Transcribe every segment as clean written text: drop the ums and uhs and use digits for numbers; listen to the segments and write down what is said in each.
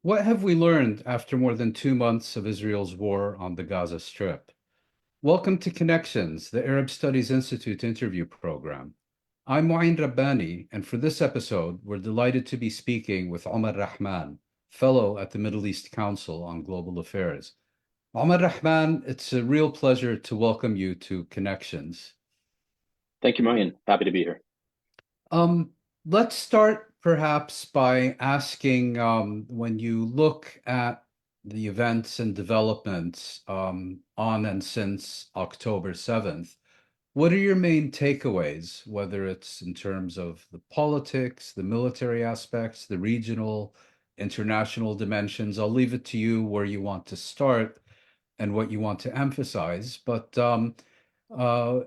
What have we learned after more than 2 months of Israel's war on the Gaza Strip? Welcome to Connections, the Arab Studies Institute interview program. I'm Mouin Rabbani, and for this episode, we're delighted to be speaking with Omar Rahman, fellow at the Middle East Council on Global Affairs. Omar Rahman, it's a real pleasure to welcome you to Connections. Thank you, Mouin. Happy to be here. Um, let's start perhaps by asking when you look at the events and developments on and since October 7th, what are your main takeaways, whether it's in terms of the politics, the military aspects, the regional, international dimensions? I'll leave it to you where you want to start and what you want to emphasize. But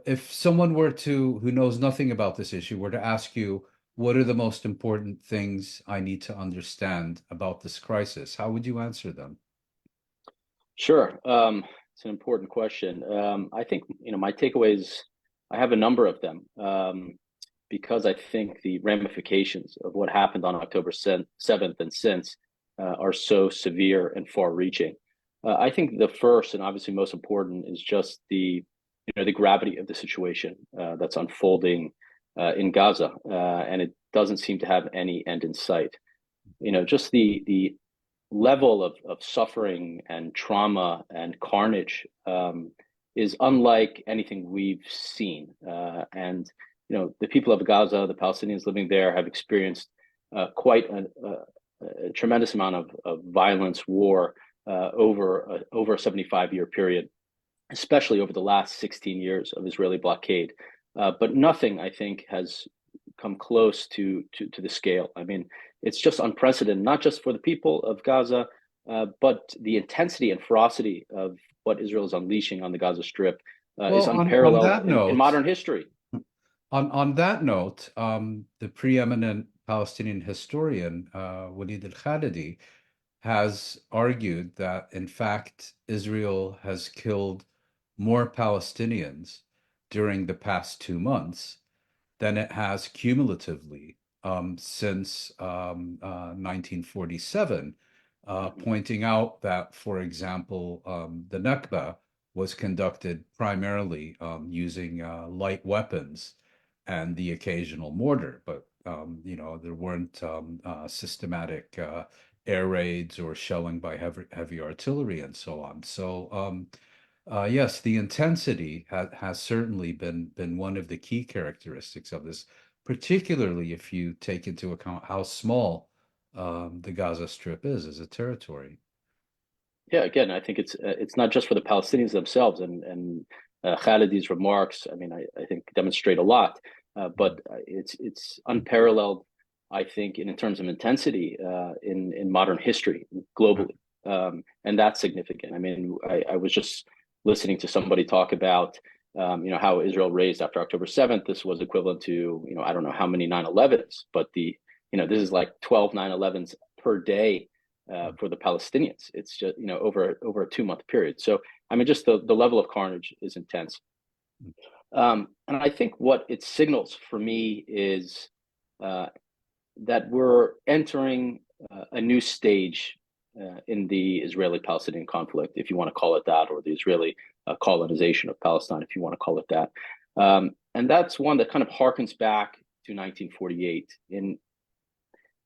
if someone who knows nothing about this issue, were to ask you, what are the most important things I need to understand about this crisis? How would you answer them? Sure. It's an important question. I think, my takeaways, I have a number of them because I think the ramifications of what happened on October 7th and since are so severe and far-reaching. I think the first and obviously most important is just the gravity of the situation that's unfolding in Gaza, and it doesn't seem to have any end in sight. Just the level of suffering and trauma and carnage is unlike anything we've seen. And the people of Gaza, the Palestinians living there, have experienced quite a tremendous amount of violence, war over a 75-year period, especially over the last 16 years of Israeli blockade. But nothing, I think, has come close to the scale. I mean, it's just unprecedented, not just for the people of Gaza, but the intensity and ferocity of what Israel is unleashing on the Gaza Strip is Well, on unparalleled that in note, modern history. the preeminent Palestinian historian Walid al-Khalidi has argued that, in fact, Israel has killed more Palestinians during the past 2 months than it has cumulatively since 1947, pointing out that, for example, the Nakba was conducted primarily using light weapons and the occasional mortar, but there weren't systematic air raids or shelling by heavy artillery and so on. So yes, the intensity has certainly been one of the key characteristics of this, particularly if you take into account how small the Gaza Strip is as a territory. Yeah, again, I think it's not just for the Palestinians themselves, and Khalidi's remarks, I mean, I think demonstrate a lot, but it's unparalleled, I think, in terms of intensity in modern history globally, and that's significant. I mean, I was just listening to somebody talk about how Israel raised after October 7th. This was equivalent to I don't know how many 9/11s, but this is like 12 9/11s per day for the Palestinians. It's just over a 2 month period. So I mean, just the level of carnage is intense. And I think what it signals for me is that we're entering a new stage in the Israeli-Palestinian conflict, if you want to call it that, or the Israeli colonization of Palestine, if you want to call it that. And that's one that kind of harkens back to 1948 in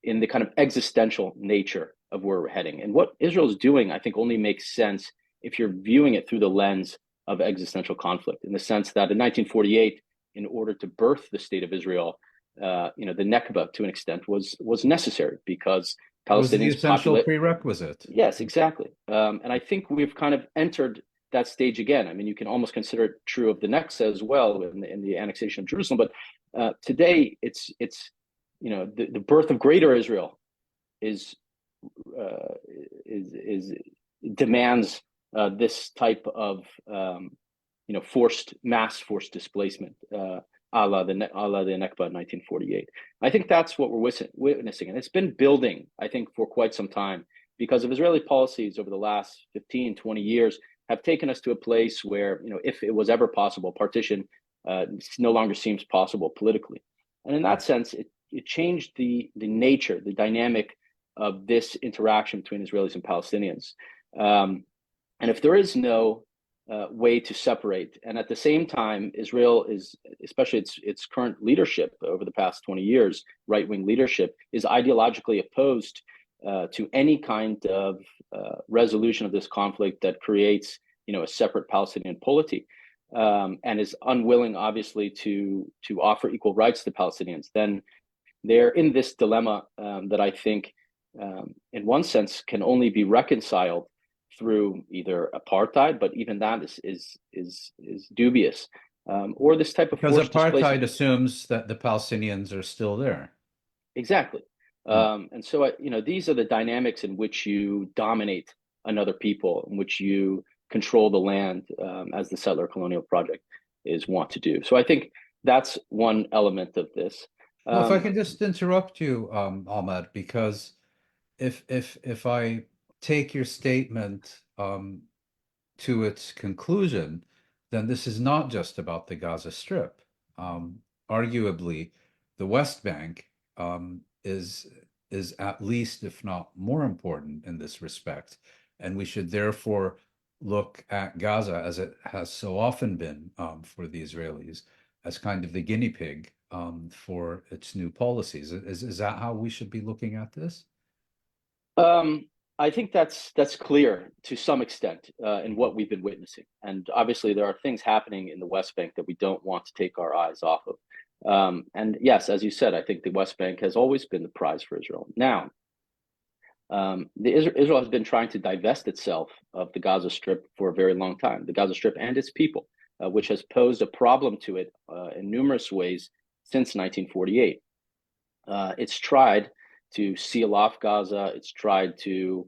the kind of existential nature of where we're heading. And what Israel is doing, I think, only makes sense if you're viewing it through the lens of existential conflict, in the sense that in 1948, in order to birth the state of Israel, the Nakba, to an extent, was necessary because It was the Palestinians essential populate. prerequisite. Yes, exactly. And I think we've kind of entered that stage again. I mean, you can almost consider it true of the Nexa as well in the annexation of Jerusalem. But today, it's the birth of Greater Israel is demands this type of forced displacement, a la the Nakba in 1948. I think that's what we're witnessing, and it's been building, I think, for quite some time, because of Israeli policies over the last 15, 20 years have taken us to a place where, if it was ever possible, partition no longer seems possible politically. And in that sense, it changed the nature, the dynamic of this interaction between Israelis and Palestinians. And if there is no way to separate, and at the same time, Israel is, especially its current leadership over the past 20 years, right-wing leadership, is ideologically opposed to any kind of resolution of this conflict that creates, a separate Palestinian polity, and is unwilling, obviously, to offer equal rights to Palestinians, then they're in this dilemma that I think, in one sense, can only be reconciled through either apartheid, but even that is dubious, or this type of Because forced apartheid displacement. assumes that the Palestinians are still there. Exactly. And so, these are the dynamics in which you dominate another people, in which you control the land, as the settler colonial project is wont to do. So I think that's one element of this. Well, if I can just interrupt you, Ahmed, because if I take your statement to its conclusion, then this is not just about the Gaza Strip. Arguably, the West Bank is at least, if not more important in this respect, and we should therefore look at Gaza, as it has so often been for the Israelis, as kind of the guinea pig for its new policies. Is that how we should be looking at this? I think that's clear to some extent in what we've been witnessing, and obviously there are things happening in the West Bank that we don't want to take our eyes off of. And yes, as you said, I think the West Bank has always been the prize for Israel. Now, Israel has been trying to divest itself of the Gaza Strip for a very long time, the Gaza Strip and its people, which has posed a problem to it in numerous ways since 1948. It's tried to seal off Gaza. It's tried to,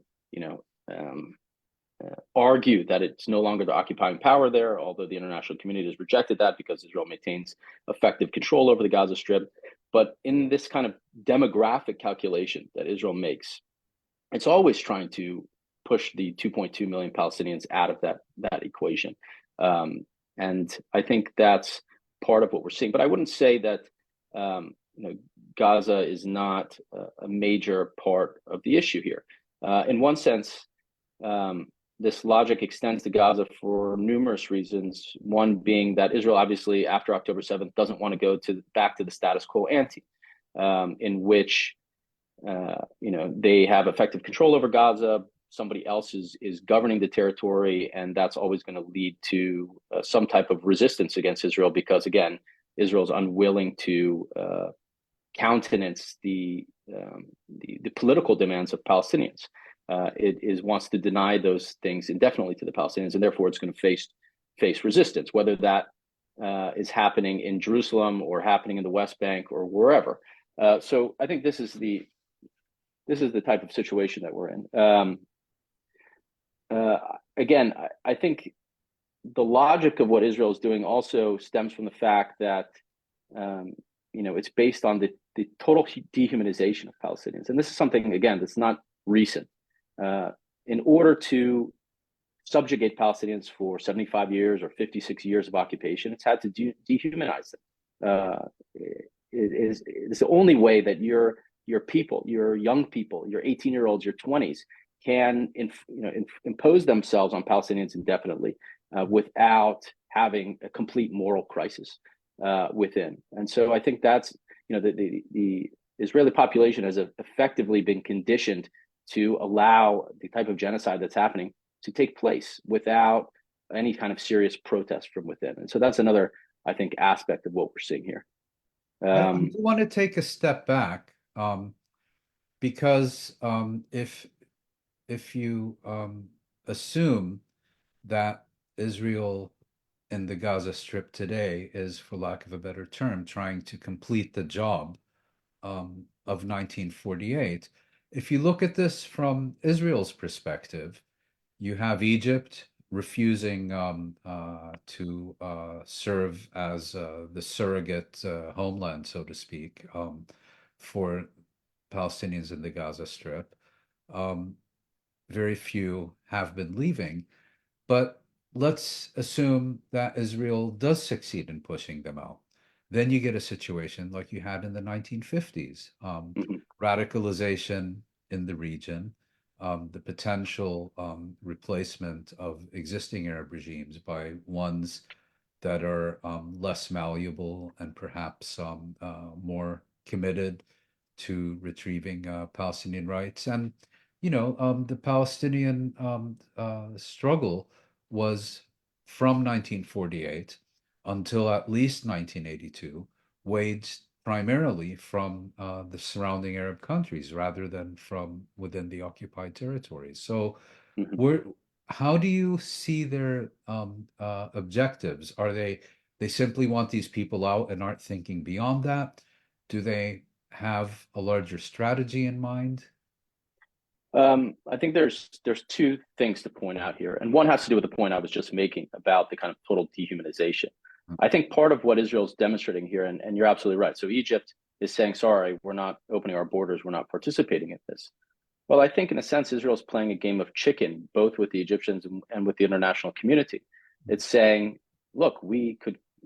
argue that it's no longer the occupying power there, although the international community has rejected that because Israel maintains effective control over the Gaza Strip. But in this kind of demographic calculation that Israel makes, it's always trying to push the 2.2 million Palestinians out of that equation. And I think that's part of what we're seeing. But I wouldn't say that Gaza is not a major part of the issue here. In one sense, this logic extends to Gaza for numerous reasons. One being that Israel, obviously, after October 7th, doesn't want to go back to the status quo ante, in which they have effective control over Gaza. Somebody else is governing the territory, and that's always going to lead to some type of resistance against Israel because, again, Israel's unwilling to countenance the political demands of Palestinians. It wants to deny those things indefinitely to the Palestinians, and therefore it's going to face resistance, whether that is happening in Jerusalem or happening in the West Bank or wherever. So I think this is the type of situation that we're in. Again, I think the logic of what Israel is doing also stems from the fact that it's based on the total dehumanization of Palestinians, and this is something, again, that's not recent. In order to subjugate Palestinians for 75 years or 56 years of occupation, it's had to dehumanize them. It's the only way that your people, your young people, your 18-year-olds, your 20s can impose themselves on Palestinians indefinitely without having a complete moral crisis within. And so I think that's, the Israeli population has effectively been conditioned to allow the type of genocide that's happening to take place without any kind of serious protest from within. And so that's another, I think, aspect of what we're seeing here. I want to take a step back because if you assume that Israel in the Gaza Strip today is, for lack of a better term, trying to complete the job of 1948, if you look at this from Israel's perspective, you have Egypt refusing to serve as the surrogate homeland, so to speak, for Palestinians in the Gaza Strip. Very few have been leaving, but let's assume that Israel does succeed in pushing them out. Then you get a situation like you had in the 1950s, radicalization in the region, the potential replacement of existing Arab regimes by ones that are less malleable and perhaps more committed to retrieving Palestinian rights. And, the Palestinian struggle was from 1948 until at least 1982, waged primarily from the surrounding Arab countries rather than from within the occupied territories. So, Mhm. where how do you see their objectives? Are they simply want these people out and aren't thinking beyond that? Do they have a larger strategy in mind? I think there's two things to point out here, and one has to do with the point I was just making about the kind of total dehumanization. I think part of what Israel's demonstrating here, and you're absolutely right. So Egypt is saying, sorry, we're not opening our borders, we're not participating in this. Well, I think in a sense, Israel's playing a game of chicken, both with the Egyptians and with the international community. It's saying, look, we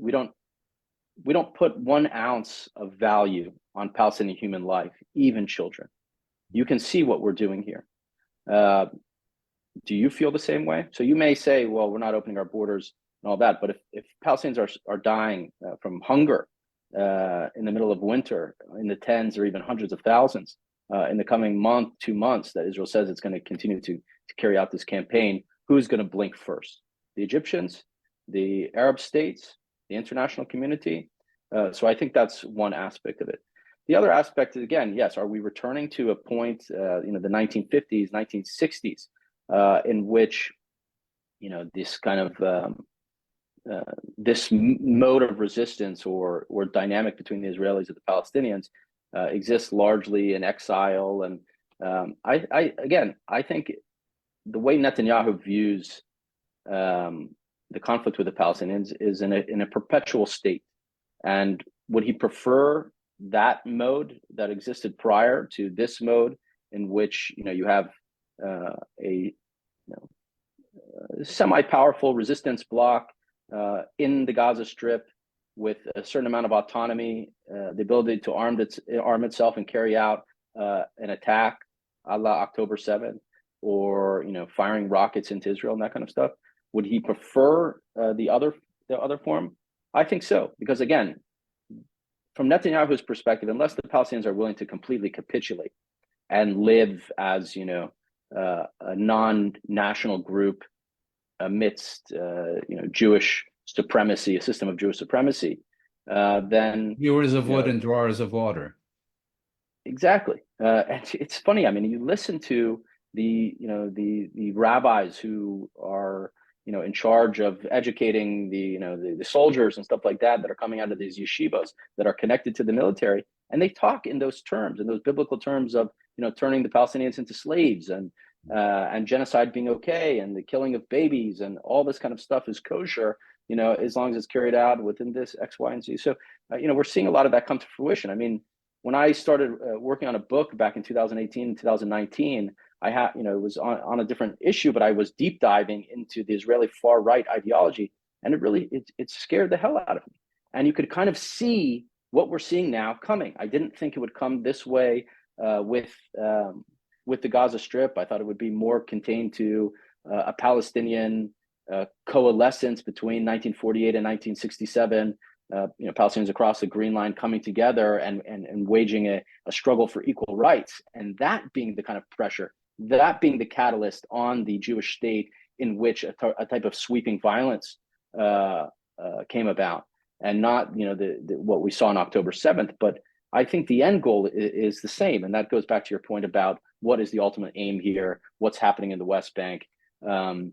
don't put 1 ounce of value on Palestinian human life, even children. You can see what we're doing here. Uh, do you feel the same way? So you may say, well, we're not opening our borders and all that, but if Palestinians are dying from hunger in the middle of winter, in the tens or even hundreds of thousands, in the coming month, 2 months, that Israel says it's going to continue to carry out this campaign, who's going to blink first? The Egyptians, the Arab states, the international community. So I think that's one aspect of it. The other aspect is, again, yes, are we returning to a point, the 1950s, 1960s, in which, this kind of this mode of resistance or dynamic between the Israelis and the Palestinians exists largely in exile. And I think the way Netanyahu views the conflict with the Palestinians is in a perpetual state. And would he prefer that mode that existed prior to this mode, in which you have a semi-powerful resistance bloc in the Gaza Strip with a certain amount of autonomy, the ability to arm itself and carry out an attack, a la October 7th, or firing rockets into Israel and that kind of stuff? Would he prefer the other form? I think so, because again, from Netanyahu's perspective, unless the Palestinians are willing to completely capitulate and live as a non-national group amidst Jewish supremacy, a system of Jewish supremacy, then Viewers of wood and drawers of water. Exactly. It's funny. I mean, you listen to the rabbis who are in charge of educating the soldiers and stuff like that are coming out of these yeshivas that are connected to the military, and they talk in those terms, in those biblical terms of turning the Palestinians into slaves and genocide being okay, and the killing of babies and all this kind of stuff is kosher, as long as it's carried out within this X, Y, and Z. So we're seeing a lot of that come to fruition. I mean, when I started working on a book back in 2018, 2019, it was on a different issue, but I was deep diving into the Israeli far right ideology, and it scared the hell out of me. And you could kind of see what we're seeing now coming. I didn't think it would come this way with the Gaza Strip. I thought it would be more contained to a Palestinian coalescence between 1948 and 1967. Palestinians across the Green Line coming together and waging a struggle for equal rights, and that being the kind of pressure, that being the catalyst on the Jewish state, in which a type of sweeping violence came about, and not what we saw on October 7th. But I think the end goal is the same, and that goes back to your point about what is the ultimate aim here, what's happening in the West Bank. And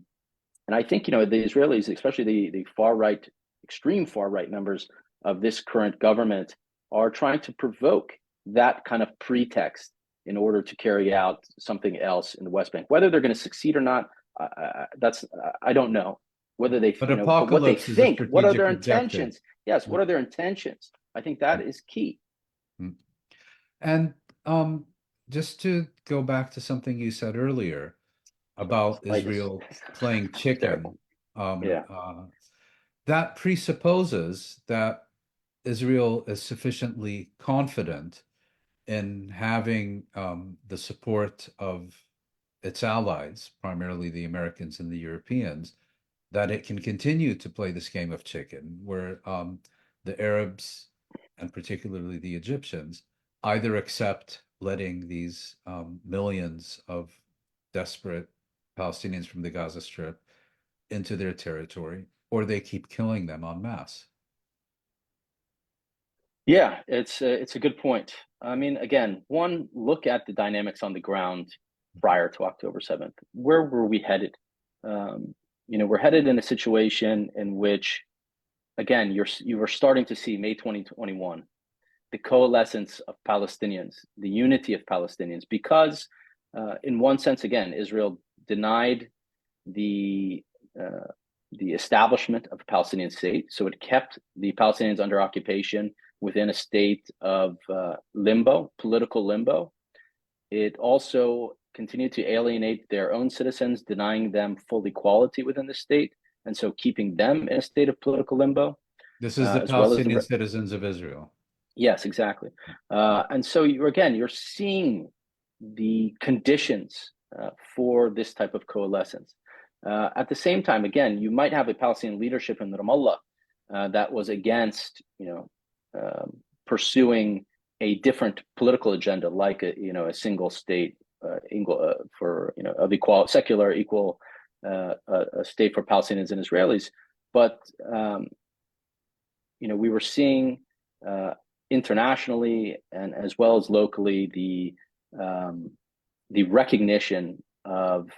I think the Israelis, especially the far right, extreme far right members of this current government, are trying to provoke that kind of pretext in order to carry out something else in the West Bank. Whether they're going to succeed or not, I don't know. Whether they, But but what they apocalypse is a think, what are strategic their objective. intentions? Yes, what are their intentions? I think that is key. And just to go back to something you said earlier about Israel playing chicken, Yeah. that presupposes that Israel is sufficiently confident in having the support of its allies, primarily the Americans and the Europeans, that it can continue to play this game of chicken, where the Arabs, and particularly the Egyptians, either accept letting these millions of desperate Palestinians from the Gaza Strip into their territory, or they keep killing them en masse. Yeah, it's a good point. I mean, again, one look at the dynamics on the ground prior to October 7th. Where were we headed? We're headed in a situation in which, again, you were starting to see May 2021, the coalescence of Palestinians, the unity of Palestinians, because in one sense, again, Israel denied the establishment of a Palestinian state, so it kept the Palestinians under occupation within a state of limbo, political limbo. It also continued to alienate their own citizens, denying them full equality within the state, and so keeping them in a state of political limbo, This is the as well as Palestinian the. citizens of Israel. Yes, exactly. And so you're seeing the conditions for this type of coalescence. At the same time, again, you might have a Palestinian leadership in Ramallah that was against, pursuing a different political agenda, like a single state for of equal secular equal a state for Palestinians and Israelis. But we were seeing internationally and as well as locally the recognition of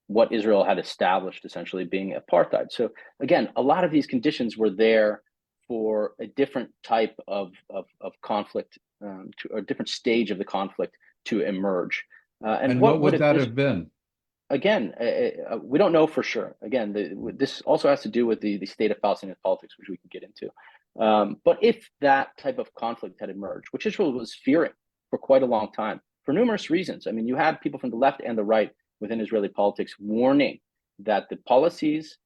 what Israel had established, essentially being apartheid. So again, a lot of these conditions were there for a different type of conflict, to a different stage of the conflict to emerge. And what What would would that this have been? again? We don't know for sure. Again, this also has to do with the state of Palestinian politics, which we can get into. But if that type of conflict had emerged, which Israel was fearing for quite a long time, for numerous reasons. I mean, you had people from the left and the right within Israeli politics warning that the policies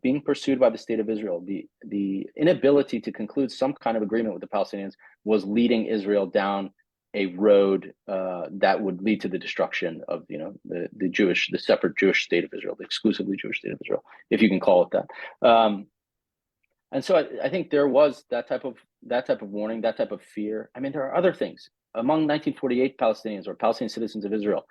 being pursued by the state of Israel, the inability to conclude some kind of agreement with the Palestinians, was leading Israel down a road that would lead to the destruction of the separate Jewish state of Israel, the exclusively Jewish state of Israel, if you can call it that. And so I think there was that type of warning, that type of fear. I mean, there are other things among 1948 Palestinians or Palestinian citizens of Israel.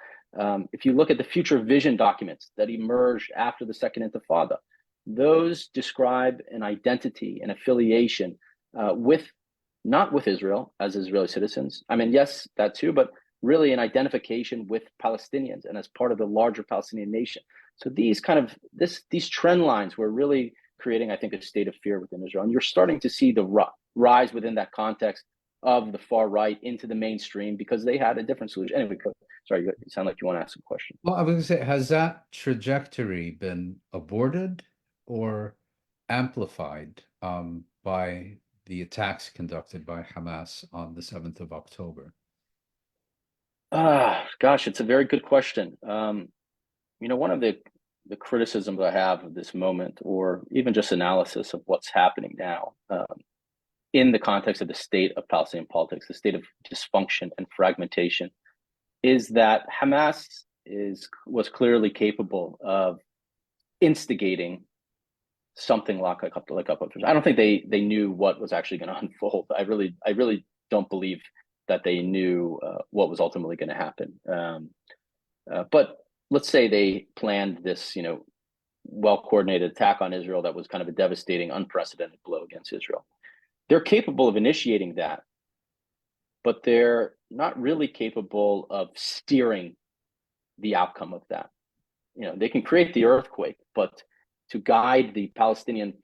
If you look at the future vision documents that emerged after the Second Intifada, those describe an identity, an affiliation not with Israel as Israeli citizens. I mean, yes, that too, but really an identification with Palestinians and as part of the larger Palestinian nation. So these trend lines were really creating, I think, a state of fear within Israel. And you're starting to see the rise within that context of the far right into the mainstream because they had a different solution. Anyway, sorry, you sound like you want to ask a question. Well, I was going to say, has that trajectory been aborted or amplified by the attacks conducted by Hamas on the 7th of October? Gosh, it's a very good question. One of the criticisms I have of this moment, or even just analysis of what's happening now in the context of the state of Palestinian politics, the state of dysfunction and fragmentation, is that Hamas was clearly capable of instigating something like a I don't think they knew what was actually going to unfold. I really don't believe that they knew what was ultimately going to happen. But let's say they planned this, well-coordinated attack on Israel that was kind of a devastating, unprecedented blow against Israel. They're capable of initiating that, but they're not really capable of steering the outcome of that. They can create the earthquake, but to guide the Palestinian,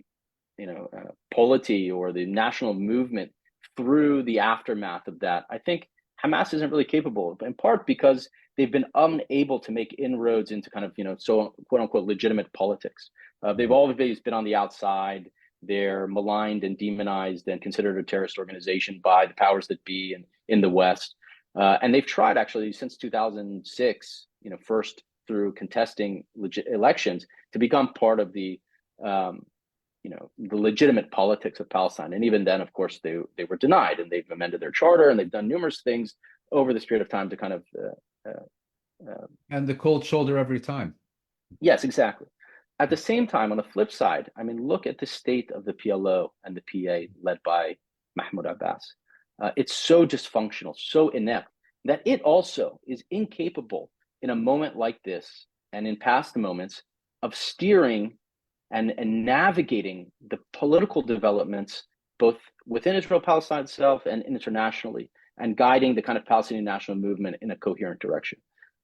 polity or the national movement through the aftermath of that, I think Hamas isn't really capable of, in part because they've been unable to make inroads into kind of, so quote unquote legitimate politics. They've always been on the outside. They're maligned and demonized and considered a terrorist organization by the powers that be in the West. And they've tried actually since 2006, first through contesting elections to become part of the the legitimate politics of Palestine. And even then, of course, they were denied, and they've amended their charter, and they've done numerous things over this period of time to kind of And the cold shoulder every time. yes, exactly. At the same time, on the flip side, I mean, look at the state of the PLO and the PA led by Mahmoud Abbas. It's so dysfunctional, so inept, that it also is incapable in a moment like this and in past moments of steering and navigating the political developments both within Israel Palestine itself and internationally, and guiding the kind of Palestinian national movement in a coherent direction.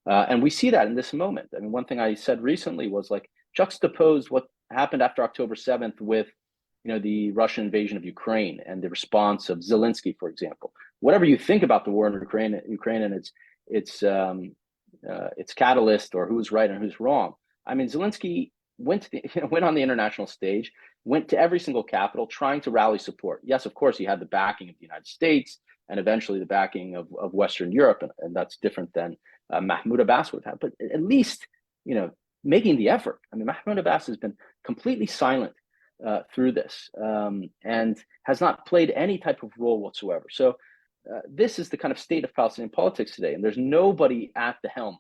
And we see that in this moment. I mean, one thing I said recently was like juxtapose what happened after October 7th with the Russian invasion of Ukraine and the response of Zelensky, for example. Whatever you think about the war in Ukraine and its catalyst, or who's right and who's wrong, I mean, Zelensky went on the international stage, went to every single capital trying to rally support. Yes, of course, he had the backing of the United States and eventually the backing of Western Europe, and that's different than Mahmoud Abbas would have. But at least, making the effort. I mean, Mahmoud Abbas has been completely silent through this and has not played any type of role whatsoever. So this is the kind of state of Palestinian politics today, and there's nobody at the helm,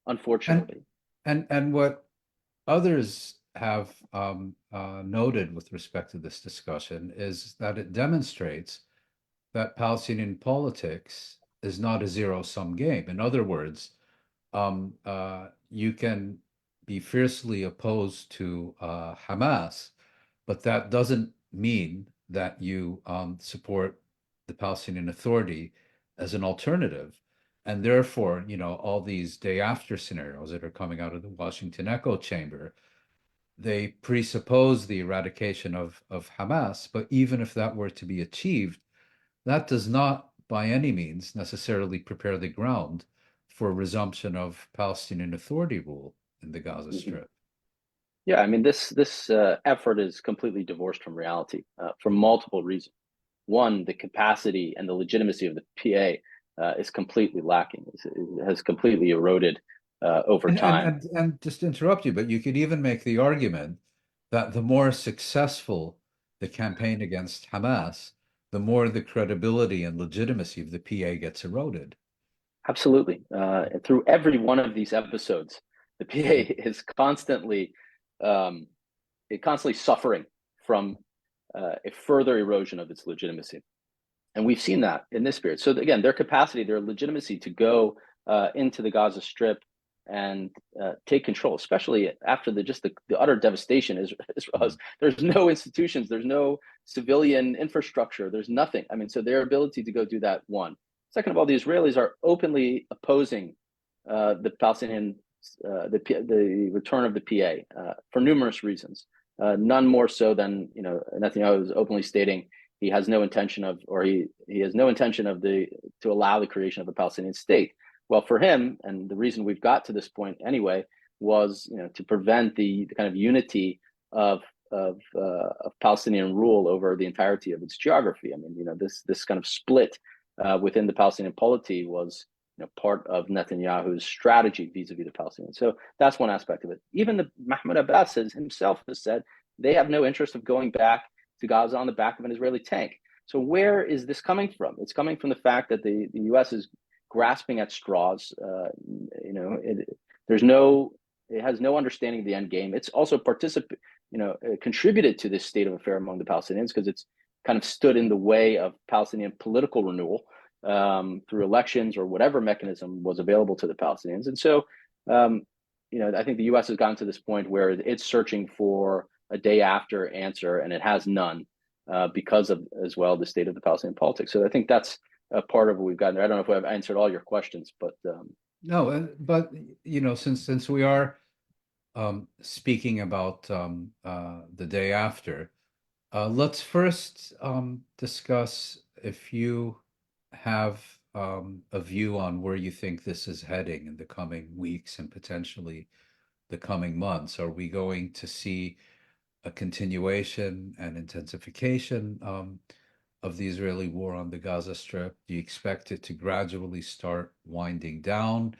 unfortunately. And what others have noted with respect to this discussion is that it demonstrates that Palestinian politics is not a zero-sum game. In other words, you can be fiercely opposed to Hamas, but that doesn't mean that you support the Palestinian Authority as an alternative. And therefore, all these day after scenarios that are coming out of the Washington echo chamber, they presuppose the eradication of Hamas. But even if that were to be achieved, that does not by any means necessarily prepare the ground for resumption of Palestinian Authority rule in the Gaza Strip. Yeah, I mean, this effort is completely divorced from reality for multiple reasons. One, the capacity and the legitimacy of the PA is completely lacking. It has completely eroded over time. And just to interrupt you, but you could even make the argument that the more successful the campaign against Hamas, the more the credibility and legitimacy of the PA gets eroded. Absolutely. Through every one of these episodes, the PA is constantly suffering from a further erosion of its legitimacy. And we've seen that in this period. So again, their capacity, their legitimacy to go into the Gaza Strip and take control, especially after the utter devastation Israel. There's no institutions, there's no civilian infrastructure, there's nothing. I mean, so their ability to go do that, one. Second of all, the Israelis are openly opposing the Palestinian, the return of the PA for numerous reasons. None more so than Netanyahu is openly stating he has no intention of, or he has no intention of to allow the creation of a Palestinian state. Well, for him, and the reason we've got to this point anyway, was to prevent the kind of unity of Palestinian rule over the entirety of its geography. I mean, this kind of split within the Palestinian polity was part of Netanyahu's strategy vis-a-vis the Palestinians. So that's one aspect of it. Even the Mahmoud Abbas himself has said they have no interest of going back to Gaza on the back of an Israeli tank. So where is this coming from? It's coming from the fact that the U.S. is grasping at straws. It has no understanding of the end game. It's also contributed to this state of affair among the Palestinians because it's kind of stood in the way of Palestinian political renewal through elections or whatever mechanism was available to the Palestinians. And so, I think the U.S. has gotten to this point where it's searching for a day after answer, and it has none because of, as well, the state of the Palestinian politics. So I think that's a part of what we've gotten there. I don't know if I've answered all your questions, but no, but since we are speaking about the day after, let's first discuss if you have a view on where you think this is heading in the coming weeks and potentially the coming months. Are we going to see a continuation and intensification of the Israeli war on the Gaza Strip? Do you expect it to gradually start winding down?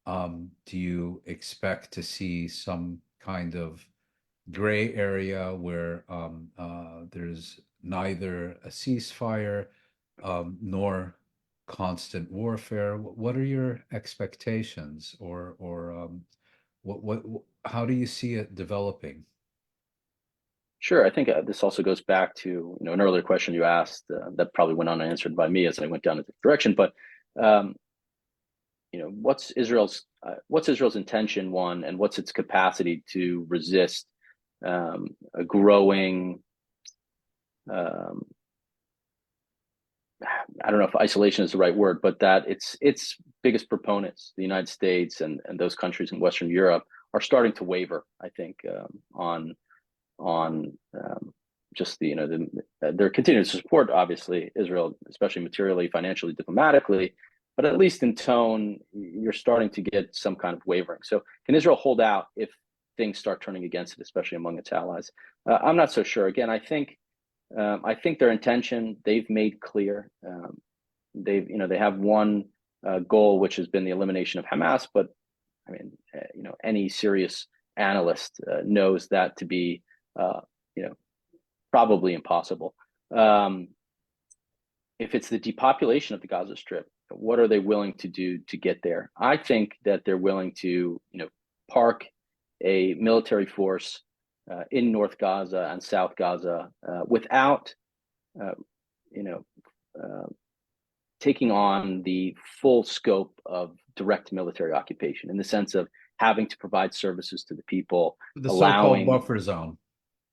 Do you expect to see some kind of gray area where there's neither a ceasefire nor constant warfare. What are your expectations, or how do you see it developing? Sure. I think this also goes back to an earlier question you asked that probably went unanswered by me as I went down a different direction. But um, what's Israel's intention, one, and what's its capacity to resist a growing um, I don't know if isolation is the right word, but that its biggest proponents, the United States and those countries in Western Europe, are starting to waver. I think on just they're continuing to support obviously Israel, especially materially, financially, diplomatically, but at least in tone, you're starting to get some kind of wavering. So can Israel hold out if things start turning against it, especially among its allies? I'm not so sure. Again, I think their intention they've made clear. They have one goal, which has been the elimination of Hamas. But I mean, any serious analyst knows that to be, you know, probably impossible. If it's the depopulation of the Gaza Strip, what are they willing to do to get there? I think that they're willing to, park a military force in North Gaza and South Gaza without, uh, you know, uh, taking on the full scope of direct military occupation in the sense of having to provide services to the people, The so-called allowing, buffer zone.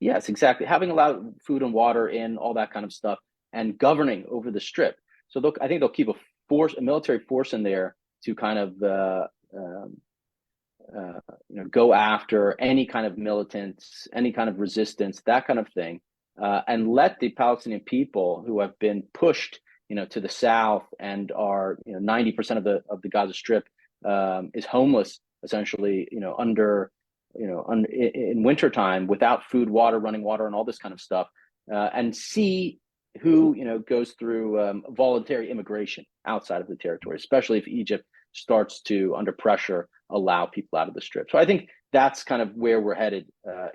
yes, exactly, having allowed food and water in, all that kind of stuff, and governing over the strip. So I think they'll keep a military force in there to kind of go after any kind of militants, any kind of resistance, that kind of thing, and let the Palestinian people who have been pushed, to the south and are 90% of the Gaza Strip is homeless essentially, in wintertime without food, water, running water, and all this kind of stuff, and see who goes through voluntary immigration outside of the territory, especially if Egypt starts to, under pressure, allow people out of the strip. So I think that's kind of where we're headed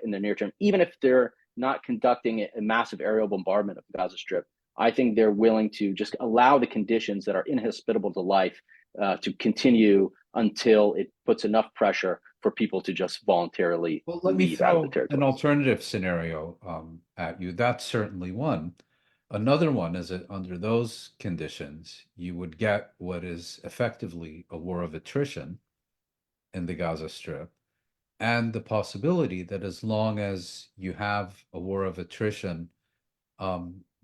in the near term. Even if they're not conducting a massive aerial bombardment of the Gaza Strip, I think they're willing to just allow the conditions that are inhospitable to life to continue until it puts enough pressure for people to just voluntarily Well, let me leave out of the throw an territory. alternative scenario at you. That's certainly one. Another one is that under those conditions, you would get what is effectively a war of attrition in the Gaza Strip, and the possibility that as long as you have a war of attrition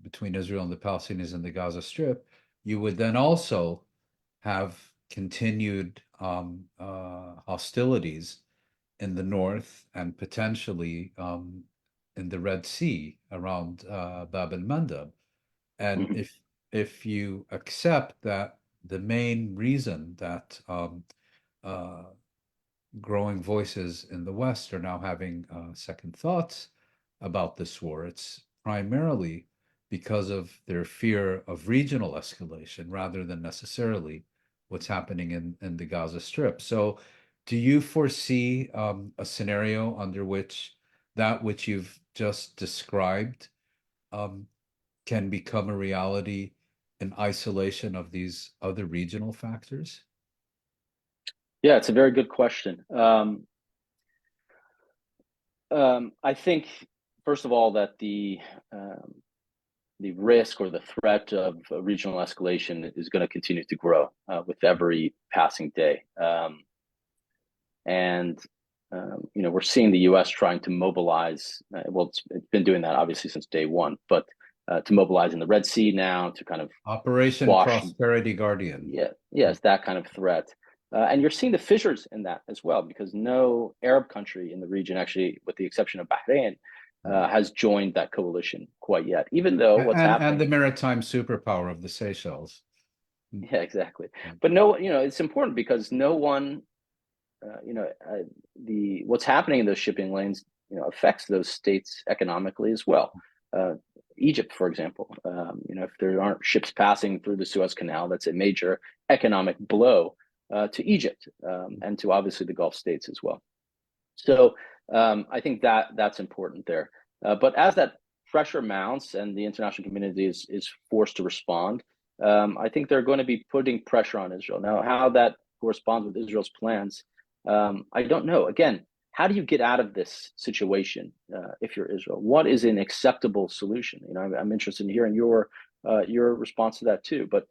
between Israel and the Palestinians in the Gaza Strip, you would then also have continued hostilities in the north and potentially in the Red Sea around Bab el-Mandeb. And Mhm. if you accept that the main reason that uh, growing voices in the West are now having second thoughts about this war, it's primarily because of their fear of regional escalation rather than necessarily what's happening in the Gaza Strip. So, do you foresee a scenario under which that which you've just described um, can become a reality in isolation of these other regional factors? Yeah, it's a very good question. I think, first of all, that the risk or the threat of regional escalation is going to continue to grow with every passing day. And we're seeing the U.S. trying to mobilize. It's been doing that obviously since day one, but to mobilize in the Red Sea now to kind of Operation squash. Prosperity Guardian. Yeah, yes, that kind of threat. And you're seeing the fissures in that as well, because no Arab country in the region, actually, with the exception of Bahrain, has joined that coalition quite yet. Even though what's And the happening, maritime superpower of the Seychelles. yeah, exactly. But no, it's important because no one, the what's happening in those shipping lanes, affects those states economically as well. Uh, Egypt, for example, if there aren't ships passing through the Suez Canal, that's a major economic blow to Egypt and to obviously the Gulf states as well. So I think that's important there. But as that pressure mounts and the international community is forced to respond, I think they're going to be putting pressure on Israel. Now, how that corresponds with Israel's plans, I don't know. Again, how do you get out of this situation if you're Israel? What is an acceptable solution? I'm interested in hearing your response to that too. But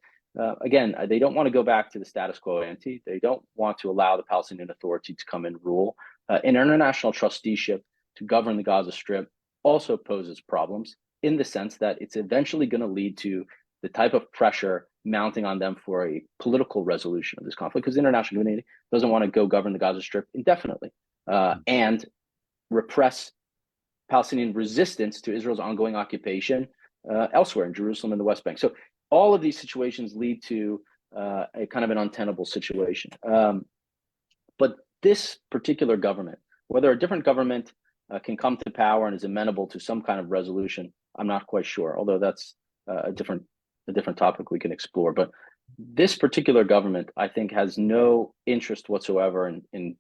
again, they don't want to go back to the status quo ante. They don't want to allow the Palestinian Authority to come and rule. An international trusteeship to govern the Gaza Strip also poses problems in the sense that it's eventually going to lead to the type of pressure mounting on them for a political resolution of this conflict, because the international community doesn't want to go govern the Gaza Strip indefinitely and repress Palestinian resistance to Israel's ongoing occupation elsewhere in Jerusalem and the West Bank. So all of these situations lead to a kind of an untenable situation. But this particular government, whether a different government can come to power and is amenable to some kind of resolution, I'm not quite sure, although that's a different topic we can explore. But this particular government, I think, has no interest whatsoever in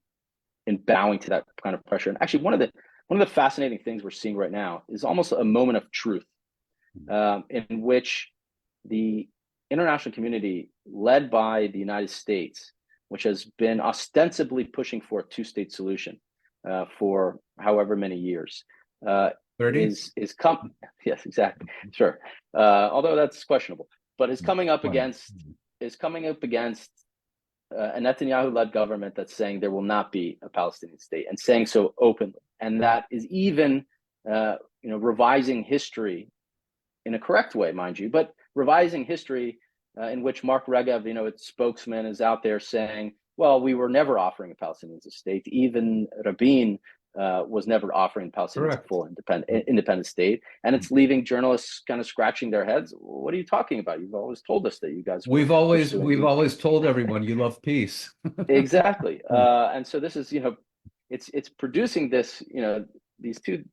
bowing to that kind of pressure. And actually, one of the fascinating things we're seeing right now is almost a moment of truth in which the international community, led by the United States, which has been ostensibly pushing for a two-state solution for however many years, 30? is come. Yes, exactly. Sure. Although that's questionable, but is coming up against a Netanyahu-led government that's saying there will not be a Palestinian state, and saying so openly, and that is even revising history in a correct way, mind you, but revising history in which Mark Regev, its spokesman, is out there saying, well, we were never offering a Palestinians a state. Even Rabin was never offering Palestinians a full independent state. And it's leaving journalists kind of scratching their heads. What are you talking about? You've always told us that you guys were pursuing We've always told everyone you love peace. Exactly. And so this is, it's producing this, these two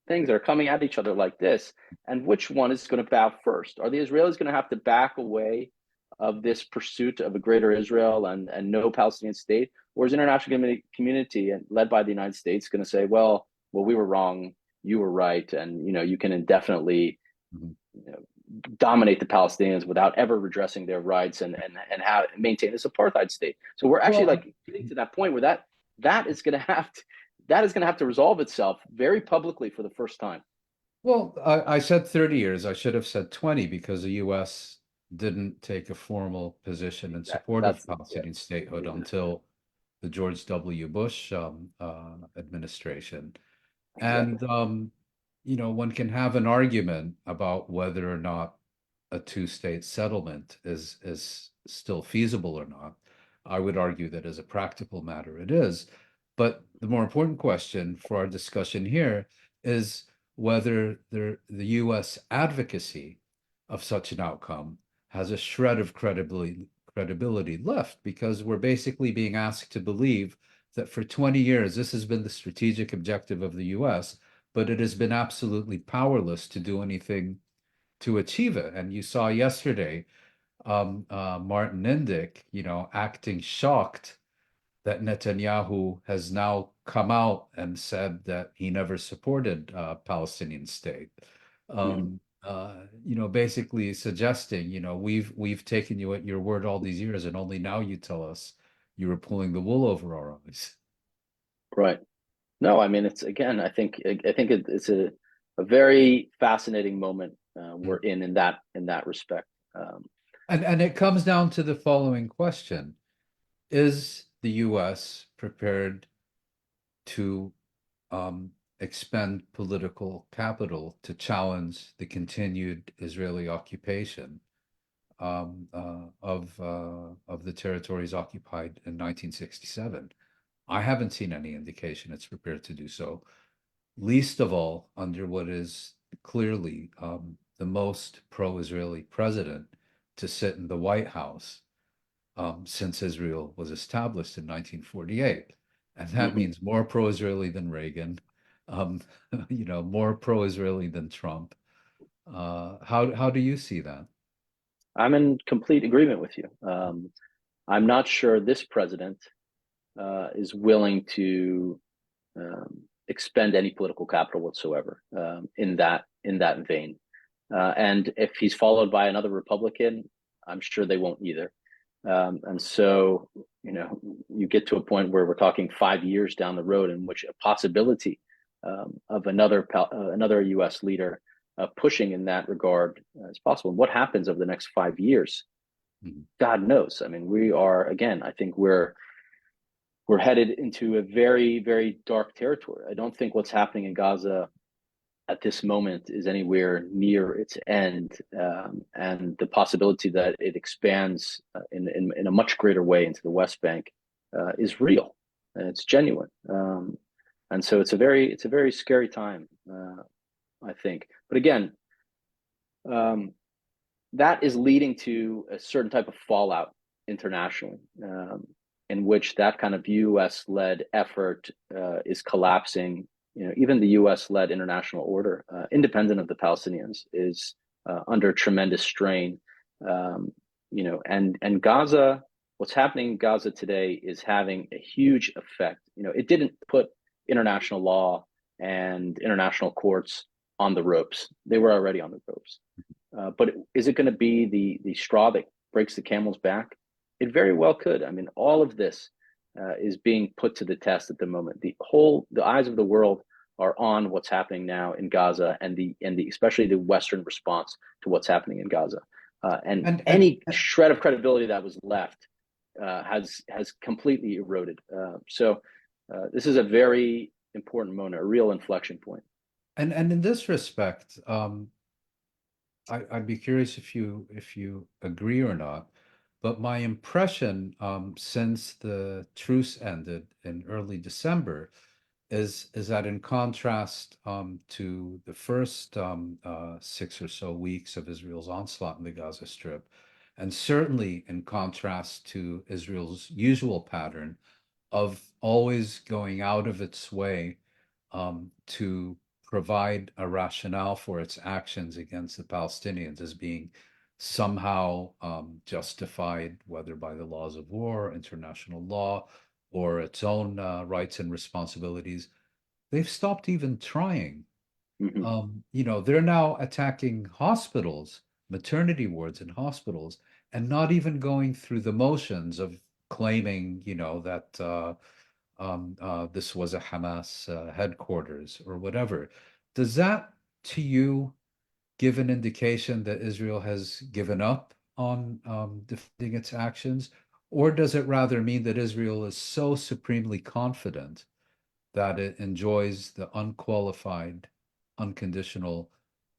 things that are coming at each other like this. And which one is going to bow first? Are the Israelis going to have to back away of this pursuit of a greater Israel and no Palestinian state? Or is international community, and led by the United States, going to say, well, we were wrong, you were right, and you can indefinitely dominate the Palestinians without ever redressing their rights and how maintain this apartheid state? So we're actually getting to that point where that is going to have to resolve itself very publicly for the first time. Well, I said 30 years. I should have said 20 because the U.S. didn't take a formal position in support of Palestinian statehood until the George W. Bush administration. Exactly. And, one can have an argument about whether or not a two-state settlement is still feasible or not. I would argue that as a practical matter, it is. But the more important question for our discussion here is whether the U.S. advocacy of such an outcome has a shred of credibility left, because we're basically being asked to believe that for 20 years, this has been the strategic objective of the U.S., but it has been absolutely powerless to do anything to achieve it. And you saw yesterday, Martin Indyk, acting shocked that Netanyahu has now come out and said that he never supported a Palestinian state. Basically suggesting, we've taken you at your word all these years, and only now you tell us you were pulling the wool over our eyes. Right. No, I mean, it's, again, I think it's a very fascinating moment we're in that respect. And it comes down to the following question: is the U.S. prepared to expend political capital to challenge the continued Israeli occupation of the territories occupied in 1967? I haven't seen any indication it's prepared to do so, least of all under what is clearly the most pro-Israeli president to sit in the White House since Israel was established in 1948. And that means more pro-Israeli than Reagan, more pro-Israeli than Trump. How do you see that? I'm in complete agreement with you. I'm not sure this president is willing to expend any political capital whatsoever in that vein. And if he's followed by another Republican, I'm sure they won't either. And so, you get to a point where we're talking 5 years down the road in which a possibility of another U.S. leader pushing in that regard is possible. And what happens over the next 5 years, God knows. I mean, we are, again, I think we're headed into a very, very dark territory. I don't think what's happening in Gaza at this moment is anywhere near its end, and the possibility that it expands in a much greater way into the West Bank is real and it's genuine. And so it's a very scary time, I think. But again, that is leading to a certain type of fallout internationally, in which that kind of U.S.-led effort is collapsing. Even the U.S.-led international order, independent of the Palestinians, is under tremendous strain. And Gaza, what's happening in Gaza today is having a huge effect. It didn't put international law and international courts on the ropes. They were already on the ropes. But is it going to be the straw that breaks the camel's back? It very well could. I mean, all of this is being put to the test at the moment. The eyes of the world are on what's happening now in Gaza, and especially the Western response to what's happening in Gaza. And any shred of credibility that was left has completely eroded. So this is a very important moment, a real inflection point. And in this respect, I'd be curious if you agree or not. But my impression, since the truce ended in early December, is that in contrast to the first 6 or so weeks of Israel's onslaught in the Gaza Strip, and certainly in contrast to Israel's usual pattern of always going out of its way to provide a rationale for its actions against the Palestinians as being somehow justified, whether by the laws of war, international law, or its own rights and responsibilities, they've stopped even trying. They're now attacking hospitals, maternity wards in hospitals, and not even going through the motions of claiming, that this was a Hamas headquarters or whatever. Does that, to you, give an indication that Israel has given up on defending its actions? Or does it rather mean that Israel is so supremely confident that it enjoys the unqualified, unconditional,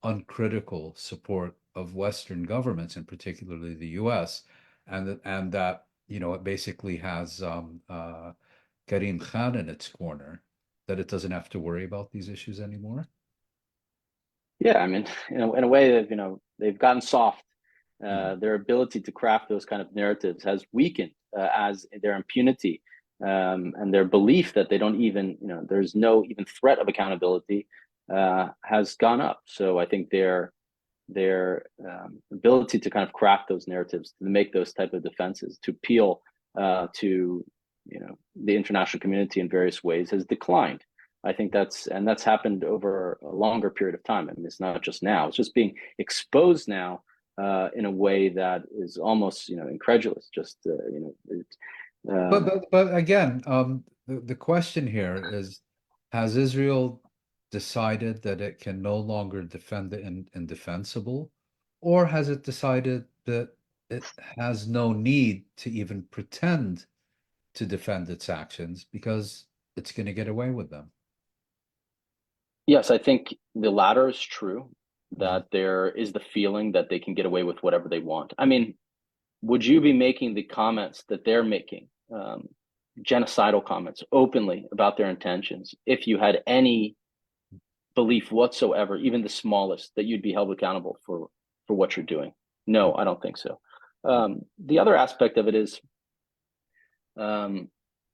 uncritical support of Western governments, and particularly the US, and that it basically has Karim Khan in its corner, that it doesn't have to worry about these issues anymore? Yeah, I mean, in a way that they've gotten soft. Their ability to craft those kind of narratives has weakened as their impunity and their belief that they don't even, there's no even threat of accountability has gone up. So I think their ability to kind of craft those narratives, to make those type of defenses, to appeal to the international community in various ways has declined. I think that's happened over a longer period of time. I mean, it's not just now; it's just being exposed now in a way that is almost, incredulous. Just But again, the question here is: has Israel decided that it can no longer defend the indefensible, or has it decided that it has no need to even pretend to defend its actions because it's going to get away with them? Yes, I think the latter is true, that there is the feeling that they can get away with whatever they want. I mean, would you be making the comments that they're making, genocidal comments, openly about their intentions, if you had any belief whatsoever, even the smallest, that you'd be held accountable for what you're doing? No, I don't think so. The other aspect of it is,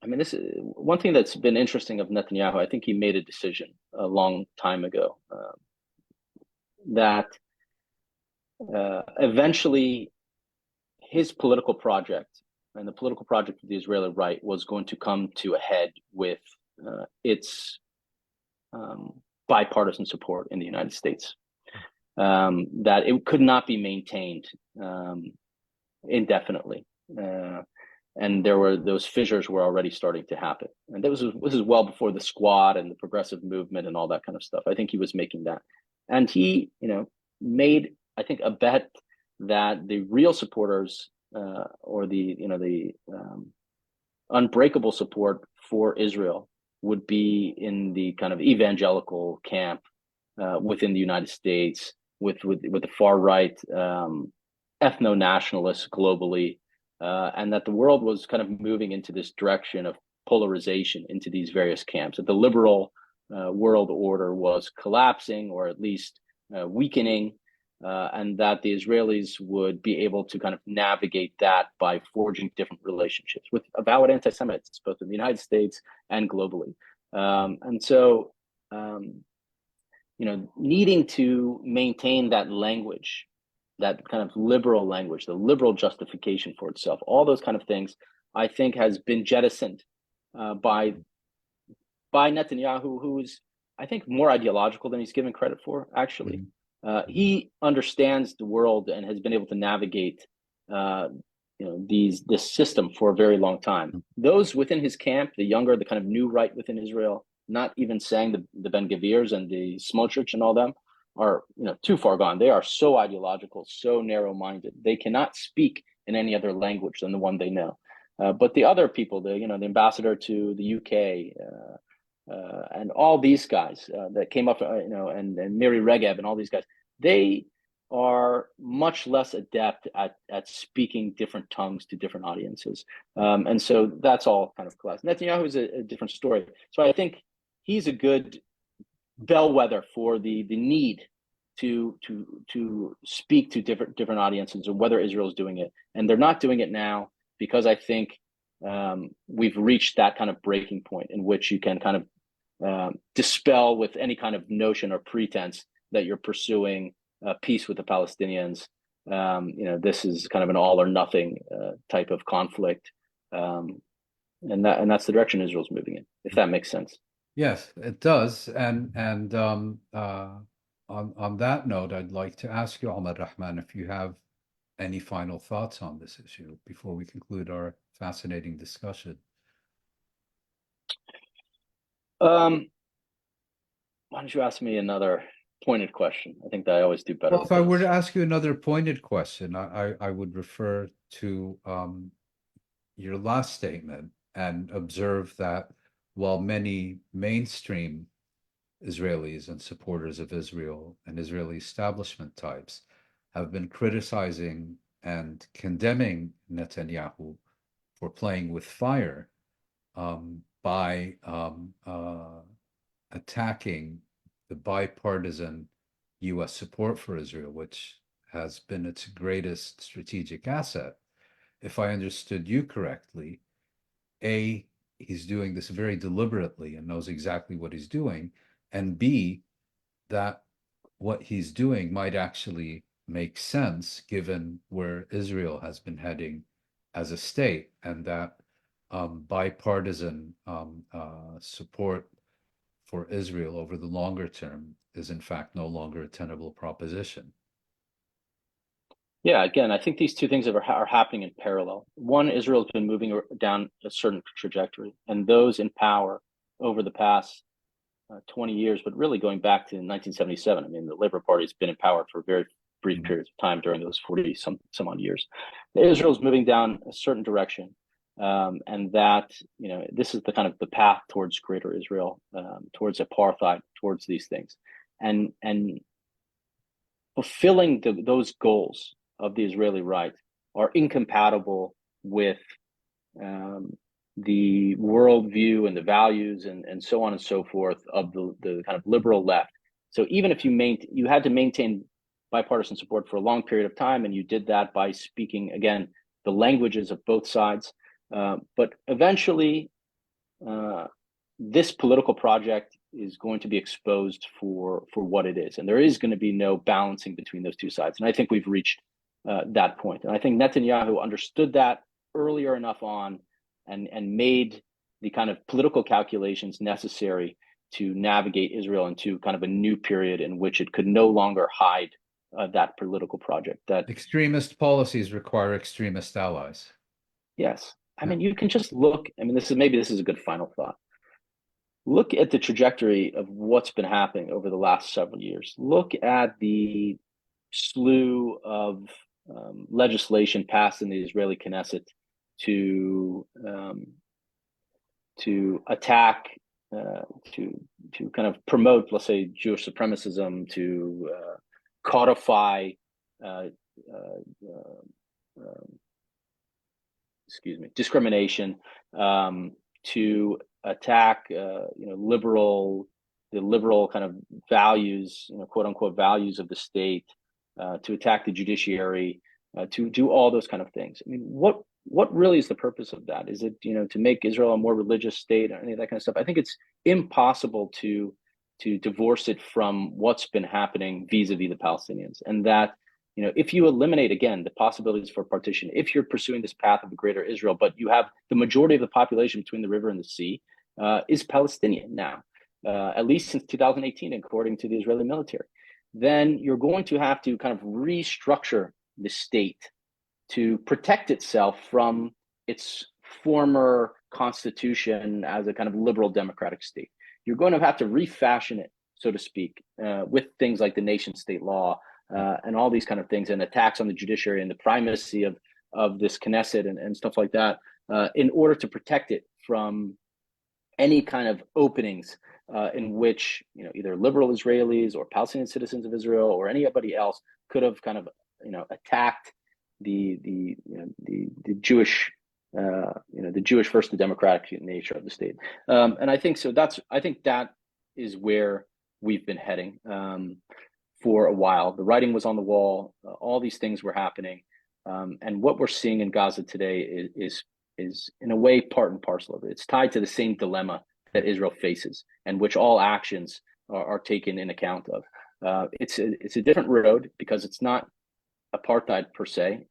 I mean, this is one thing that's been interesting of Netanyahu. I think he made a decision a long time ago that eventually his political project and the political project of the Israeli right was going to come to a head with its bipartisan support in the United States, that it could not be maintained indefinitely. And those fissures were already starting to happen. And this is well before the Squad and the progressive movement and all that kind of stuff. I think he was making that. And he, made, I think, a bet that the real supporters or the unbreakable support for Israel would be in the kind of evangelical camp within the United States, with the far right ethno-nationalists globally, and that the world was kind of moving into this direction of polarization into these various camps. That the liberal world order was collapsing, or at least weakening, and that the Israelis would be able to kind of navigate that by forging different relationships with avowed anti-Semites, both in the United States and globally. And so, needing to maintain that language, that kind of liberal language, the liberal justification for itself, all those kind of things, I think has been jettisoned by Netanyahu, who's, I think, more ideological than he's given credit for, actually. He understands the world and has been able to navigate this system for a very long time. Those within his camp, the younger, the kind of new right within Israel, not even saying the Ben Gavirs and the Smotrich and all them, are too far gone. They are so ideological, so narrow-minded. They cannot speak in any other language than the one they know. But the other people, the ambassador to the UK, and all these guys that came up, and Miri Regev and all these guys, they are much less adept at speaking different tongues to different audiences. And so that's all kind of collapsed. Netanyahu is a different story. So I think he's a good bellwether for the need to speak to different audiences, or whether Israel is doing it. And they're not doing it now, because I think we've reached that kind of breaking point in which you can kind of dispel with any kind of notion or pretense that you're pursuing peace with the Palestinians. This is kind of an all or nothing type of conflict, and that's the direction Israel's moving in, if that makes sense. Yes, it does. And on that note, I'd like to ask you, Omar Rahman, if you have any final thoughts on this issue before we conclude our fascinating discussion. Why don't you ask me another pointed question? I think that I always do better. Well, if I were to ask you another pointed question, I would refer to your last statement and observe that while many mainstream Israelis and supporters of Israel and Israeli establishment types have been criticizing and condemning Netanyahu for playing with fire by attacking the bipartisan U.S. support for Israel, which has been its greatest strategic asset. If I understood you correctly, A, he's doing this very deliberately and knows exactly what he's doing, and B, that what he's doing might actually make sense given where Israel has been heading as a state, and that bipartisan support for Israel over the longer term is in fact no longer a tenable proposition. Yeah, again, I think these two things are happening in parallel. One, Israel's been moving down a certain trajectory, and those in power over the past 20 years, but really going back to 1977. I mean, the Labour Party has been in power for very brief periods of time during those 40 some odd years. Israel's moving down a certain direction, and that this is the kind of the path towards greater Israel, towards apartheid, towards these things, and fulfilling those goals of the Israeli right are incompatible with the worldview and the values and so on and so forth of the kind of liberal left. So even if you had to maintain bipartisan support for a long period of time, and you did that by speaking, again, the languages of both sides, but eventually this political project is going to be exposed for what it is, and there is going to be no balancing between those two sides. And I think we've reached that point. And I think Netanyahu understood that earlier enough on, and made the kind of political calculations necessary to navigate Israel into kind of a new period in which it could no longer hide that political project. That Extremist policies require extremist allies. yes, I Yeah. mean you can just look. I mean, this is a good final thought. Look at the trajectory of what's been happening over the last several years. Look at the slew of legislation passed in the Israeli Knesset to attack, to kind of promote, let's say, Jewish supremacism, to codify, uh, discrimination, to attack, the liberal kind of values, quote unquote values of the state, to attack the judiciary, to do all those kind of things. I mean, what really is the purpose of that? Is it, to make Israel a more religious state or any of that kind of stuff? I think it's impossible to divorce it from what's been happening vis-a-vis the Palestinians, and that, if you eliminate again the possibilities for partition, if you're pursuing this path of a greater Israel, but you have the majority of the population between the river and the sea is Palestinian now, at least since 2018, according to the Israeli military, then you're going to have to kind of restructure the state to protect itself from its former constitution as a kind of liberal democratic state. You're going to have to refashion it, so to speak, with things like the nation state law and all these kind of things, and attacks on the judiciary and the primacy of this Knesset and stuff like that, in order to protect it from any kind of openings in which, either liberal Israelis or Palestinian citizens of Israel or anybody else could have kind of, attacked the Jewish, the Jewish versus the democratic nature of the state. And I think so. I think that is where we've been heading for a while. The writing was on the wall. All these things were happening, and what we're seeing in Gaza today is in a way part and parcel of it. It's tied to the same dilemma that Israel faces, and which all actions are taken in account of. It's a different road because it's not apartheid per se.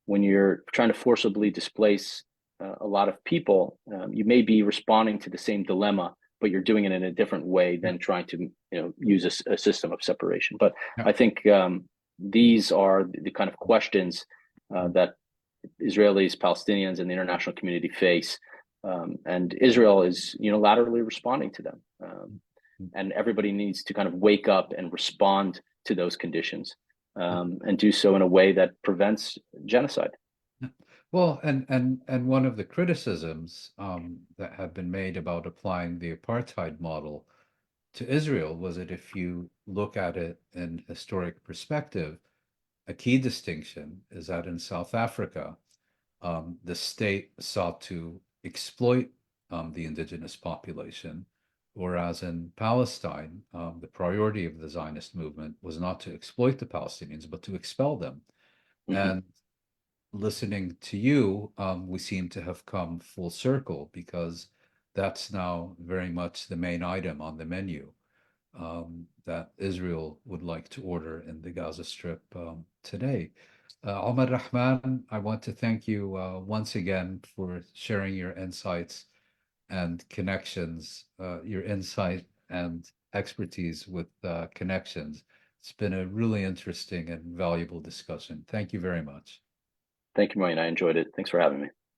When you're trying to forcibly displace a lot of people, you may be responding to the same dilemma, but you're doing it in a different way than trying to use a system of separation. But I think these are the kind of questions that Israelis, Palestinians, and the international community face, and Israel is unilaterally responding to them. And everybody needs to kind of wake up and respond to those conditions, and do so in a way that prevents genocide. Well, and one of the criticisms that have been made about applying the apartheid model to Israel was that if you look at it in historic perspective, a key distinction is that in South Africa, the state sought to exploit the indigenous population, whereas in Palestine, the priority of the Zionist movement was not to exploit the Palestinians, but to expel them. Mm-hmm. And listening to you, we seem to have come full circle, because that's now very much the main item on the menu that Israel would like to order in the Gaza Strip today. Omar Rahman, I want to thank you once again for sharing your insights and connections, your insight and expertise with connections. It's been a really interesting and valuable discussion. Thank you very much. Thank you, Mouin. I enjoyed it. Thanks for having me.